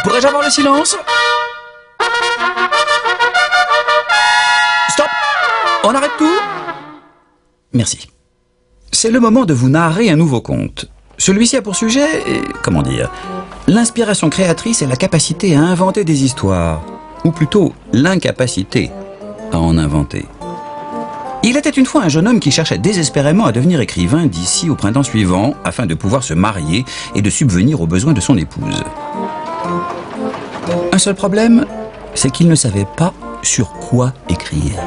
Pourrais-je avoir le silence? Stop! On arrête tout? Merci. C'est le moment de vous narrer un nouveau conte. Celui-ci a pour sujet, comment dire, l'inspiration créatrice et la capacité à inventer des histoires. Ou plutôt, l'incapacité à en inventer. Il était une fois un jeune homme qui cherchait désespérément à devenir écrivain d'ici au printemps suivant, afin de pouvoir se marier et de subvenir aux besoins de son épouse. Un seul problème, c'est qu'il ne savait pas sur quoi écrire.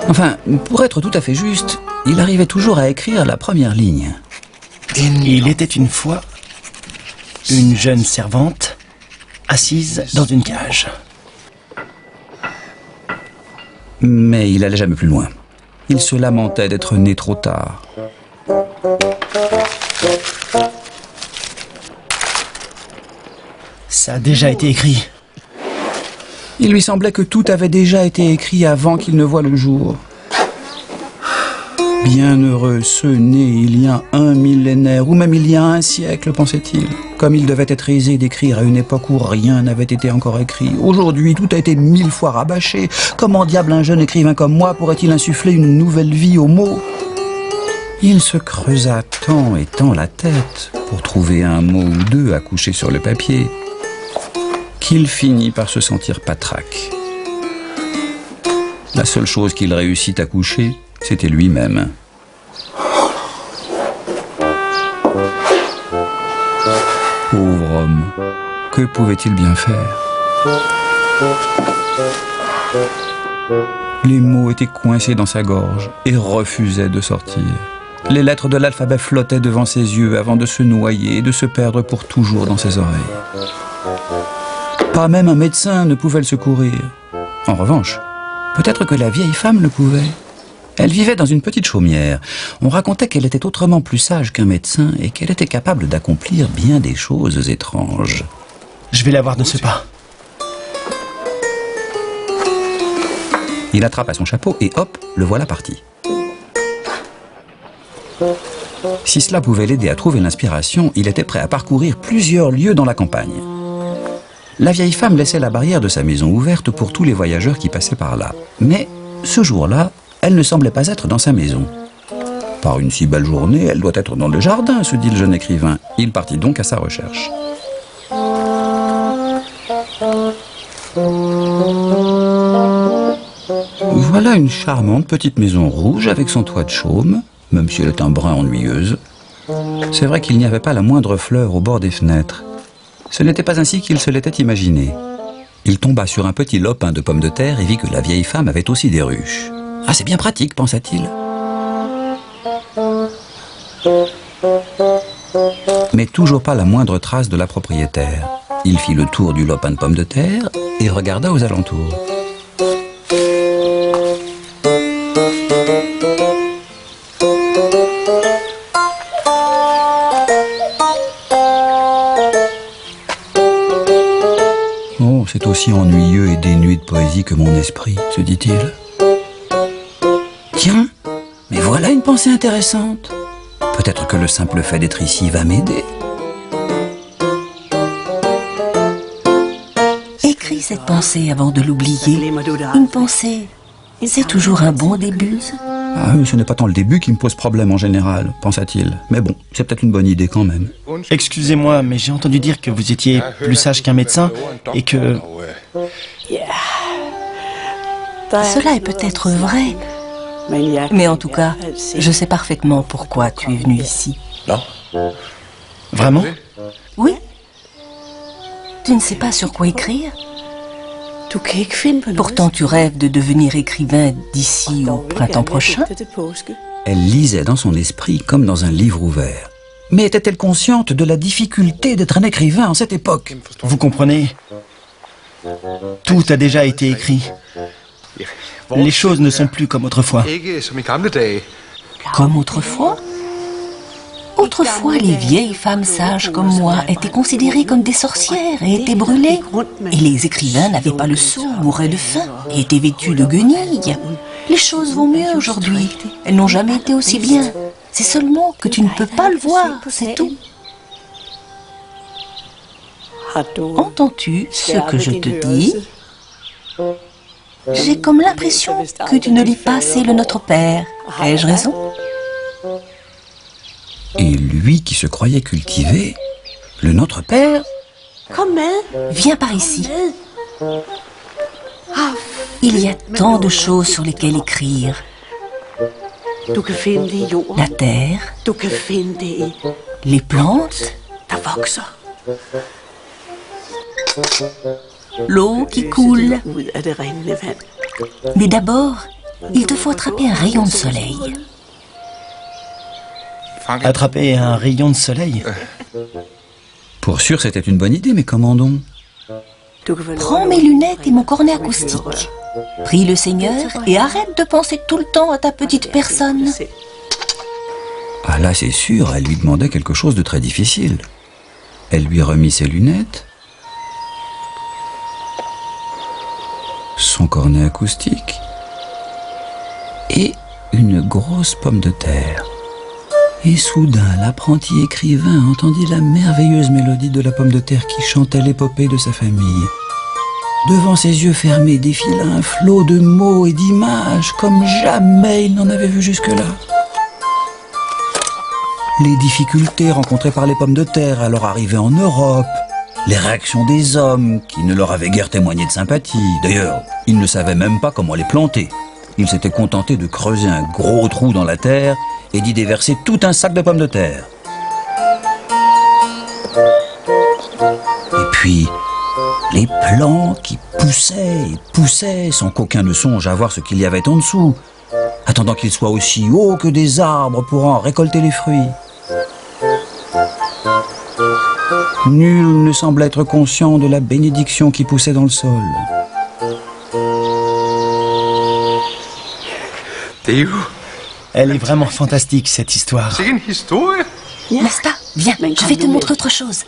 Enfin, pour être tout à fait juste, il arrivait toujours à écrire la première ligne. Il était une fois une jeune servante assise dans une cage. Mais il allait jamais plus loin. Il se lamentait d'être né trop tard. Ça a déjà été écrit. Il lui semblait que tout avait déjà été écrit avant qu'il ne voie le jour. Bienheureux ceux nés il y a un millénaire, ou même il y a un siècle, pensait-il. Comme il devait être aisé d'écrire à une époque où rien n'avait été encore écrit. Aujourd'hui, tout a été 1000 fois rabâché. Comment diable un jeune écrivain comme moi pourrait-il insuffler une nouvelle vie aux mots? Il se creusa tant et tant la tête pour trouver un mot ou deux à coucher sur le papier, qu'il finit par se sentir patraque. La seule chose qu'il réussit à coucher, c'était lui-même. Pauvre homme, que pouvait-il bien faire? Les mots étaient coincés dans sa gorge et refusaient de sortir. Les lettres de l'alphabet flottaient devant ses yeux avant de se noyer et de se perdre pour toujours dans ses oreilles. Pas même un médecin ne pouvait le secourir. En revanche, peut-être que la vieille femme le pouvait. Elle vivait dans une petite chaumière. On racontait qu'elle était autrement plus sage qu'un médecin et qu'elle était capable d'accomplir bien des choses étranges. Je vais la voir de ce pas. Il attrapa son chapeau et hop, le voilà parti. Si cela pouvait l'aider à trouver l'inspiration, il était prêt à parcourir plusieurs lieues dans la campagne. La vieille femme laissait la barrière de sa maison ouverte pour tous les voyageurs qui passaient par là. Mais ce jour-là, elle ne semblait pas être dans sa maison. Par une si belle journée, elle doit être dans le jardin, se dit le jeune écrivain. Il partit donc à sa recherche. Voilà une charmante petite maison rouge avec son toit de chaume, même si elle est un brin ennuyeuse. C'est vrai qu'il n'y avait pas la moindre fleur au bord des fenêtres. Ce n'était pas ainsi qu'il se l'était imaginé. Il tomba sur un petit lopin de pommes de terre et vit que la vieille femme avait aussi des ruches. « Ah, c'est bien pratique, pensa-t-il. » Mais toujours pas la moindre trace de la propriétaire. Il fit le tour du lopin de pommes de terre et regarda aux alentours. Oh, c'est aussi ennuyeux et dénué de poésie que mon esprit, se dit-il. Tiens, mais voilà une pensée intéressante. Peut-être que le simple fait d'être ici va m'aider. Écris cette pensée avant de l'oublier. Une pensée, c'est toujours un bon début. Ah, ce n'est pas tant le début qui me pose problème en général, pensa-t-il. Mais bon, c'est peut-être une bonne idée quand même. Excusez-moi, mais j'ai entendu dire que vous étiez plus sage qu'un médecin et que... Cela est peut-être vrai. Mais en tout cas, je sais parfaitement pourquoi tu es venu ici. Vraiment? Oui. Tu ne sais pas sur quoi écrire? Pourtant, tu rêves de devenir écrivain d'ici au printemps prochain. Elle lisait dans son esprit comme dans un livre ouvert. Mais était-elle consciente de la difficulté d'être un écrivain en cette époque? Vous comprenez? Tout a déjà été écrit. Les choses ne sont plus comme autrefois. Comme autrefois? Autrefois, les vieilles femmes sages comme moi étaient considérées comme des sorcières et étaient brûlées. Et les écrivains n'avaient pas le sou, mouraient de faim et étaient vêtus de guenilles. Les choses vont mieux aujourd'hui. Elles n'ont jamais été aussi bien. C'est seulement que tu ne peux pas le voir, c'est tout. Entends-tu ce que je te dis? J'ai comme l'impression que tu ne lis pas assez le Notre Père. Ai-je raison? Et lui qui se croyait cultivé, le Notre Père, Viens par ici. Il y a tant de choses sur lesquelles écrire. La terre, les plantes, l'eau qui coule. Mais d'abord, il te faut attraper un rayon de soleil. Attraper un rayon de soleil? pour sûr c'était une bonne idée, mais comment donc? Prends mes lunettes et mon cornet acoustique. Prie le Seigneur et arrête de penser tout le temps à ta petite personne. Ah là c'est sûr, elle lui demandait quelque chose de très difficile. Elle lui remit ses lunettes, son cornet acoustique et une grosse pomme de terre. Et soudain, l'apprenti écrivain entendit la merveilleuse mélodie de la pomme de terre qui chantait l'épopée de sa famille. Devant ses yeux fermés défila un flot de mots et d'images comme jamais il n'en avait vu jusque-là. Les difficultés rencontrées par les pommes de terre à leur arrivée en Europe, les réactions des hommes qui ne leur avaient guère témoigné de sympathie. D'ailleurs, ils ne savaient même pas comment les planter. Ils s'étaient contentés de creuser un gros trou dans la terre et d'y déverser tout un sac de pommes de terre. Et puis, les plants qui poussaient et poussaient sans qu'aucun ne songe à voir ce qu'il y avait en dessous, attendant qu'ils soient aussi hauts que des arbres pour en récolter les fruits. Nul ne semble être conscient de la bénédiction qui poussait dans le sol. Elle est vraiment fantastique, cette histoire. N'est-ce pas? Viens, je vais te montrer autre chose.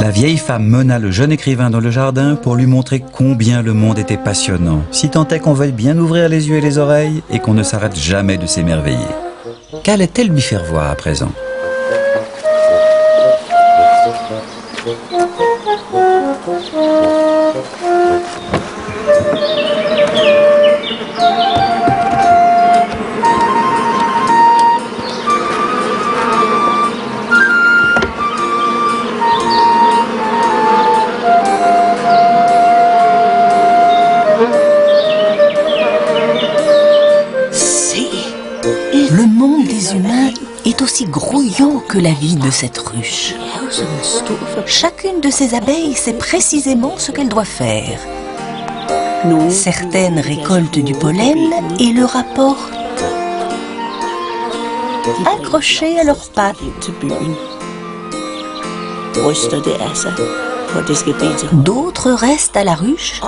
La vieille femme mena le jeune écrivain dans le jardin pour lui montrer combien le monde était passionnant, si tant est qu'on veuille bien ouvrir les yeux et les oreilles et qu'on ne s'arrête jamais de s'émerveiller. Qu'allait-elle lui faire voir à présent? Le monde des humains est aussi grouillant que la vie de cette ruche. Chacune de ces abeilles sait précisément ce qu'elle doit faire. Certaines récoltent du pollen et le rapportent accroché à leurs pattes. D'autres restent à la ruche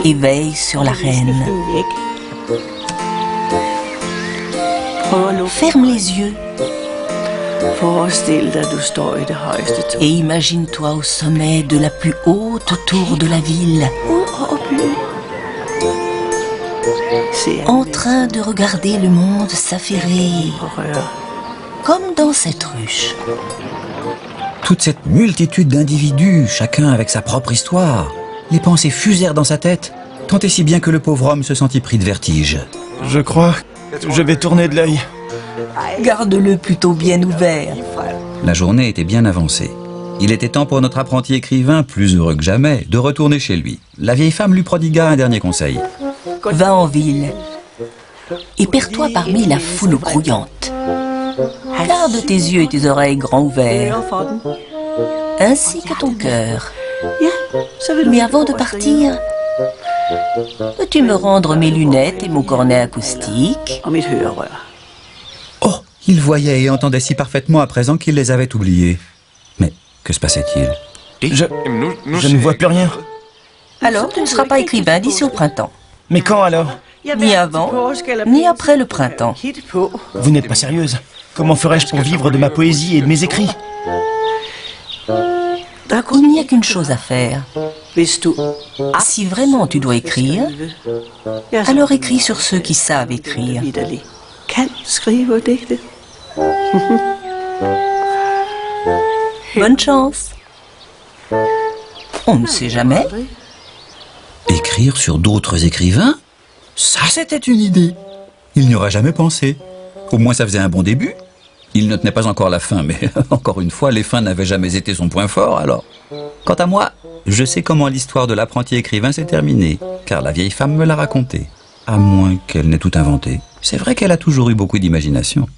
et veillent sur la reine. Ferme les yeux et imagine-toi au sommet de la plus haute tour de la ville, en train de regarder le monde s'affairer, comme dans cette ruche. Toute cette multitude d'individus, chacun avec sa propre histoire. Les pensées fusèrent dans sa tête, tant et si bien que le pauvre homme se sentit pris de vertige. Je crois que je vais tourner de l'œil. Garde-le plutôt bien ouvert. La journée était bien avancée. Il était temps pour notre apprenti écrivain, plus heureux que jamais, de retourner chez lui. La vieille femme lui prodigua un dernier conseil. Va en ville et perds-toi parmi la foule grouillante. Garde tes yeux et tes oreilles grands ouverts, ainsi que ton cœur. Mais avant de partir, peux-tu me rendre mes lunettes et mon cornet acoustique? Oh, il voyait et entendait si parfaitement à présent qu'il les avait oubliés. Mais que se passait-il? Je ne vois plus rien. Alors tu ne seras pas écrivain d'ici au printemps. Mais quand alors? Ni avant, ni après le printemps. Vous n'êtes pas sérieuse. Comment ferais-je pour vivre de ma poésie et de mes écrits? Il n'y a qu'une chose à faire. Si vraiment tu dois écrire, alors écris sur ceux qui savent écrire. Bonne chance. On ne sait jamais. Écrire sur d'autres écrivains? Ça, c'était une idée. Il n'y aurait jamais pensé. Au moins, ça faisait un bon début. Il ne tenait pas encore la fin, mais encore une fois, les fins n'avaient jamais été son point fort, alors. Quant à moi, je sais comment l'histoire de l'apprenti écrivain s'est terminée, car la vieille femme me l'a racontée. À moins qu'elle n'ait tout inventé. C'est vrai qu'elle a toujours eu beaucoup d'imagination.